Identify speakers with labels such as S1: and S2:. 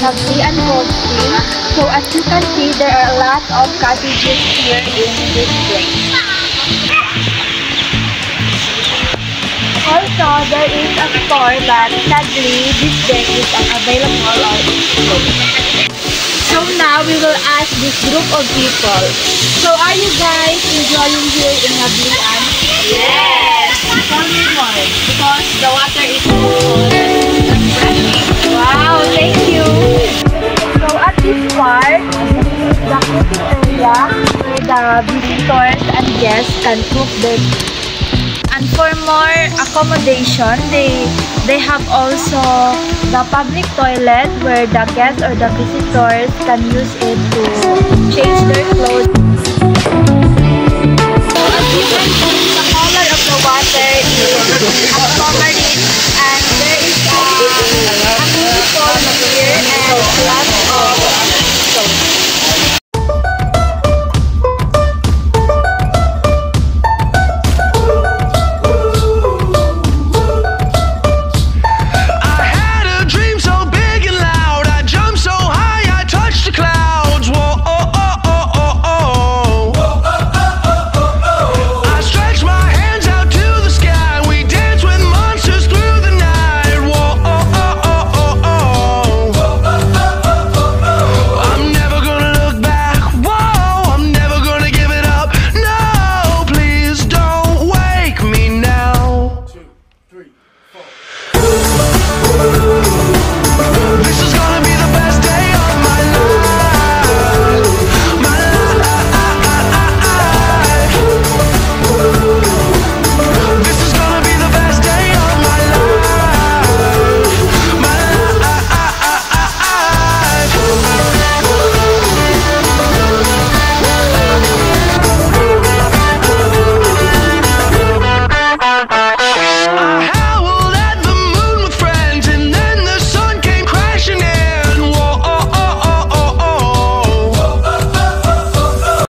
S1: have tea and cold spring. So as you can see, there are a lot of cottages here in this place. Also, there is a store, but sadly, this day is unavailable or it's closed. So now we will ask this group of people. So are you guys enjoying here in Nabluan?
S2: Yes! Tell me more. Because the water is so cold and refreshing.
S1: Wow, thank you. So at this part, this is the cooking area where the visitors and guests can cook their food. And for more accommodation, they have also the public toilet where the guests or the visitors can use it to change their clothes. So as you can see, the color of the water is aquamarine, and there is a mini pond here and lots of stones.
S3: Three.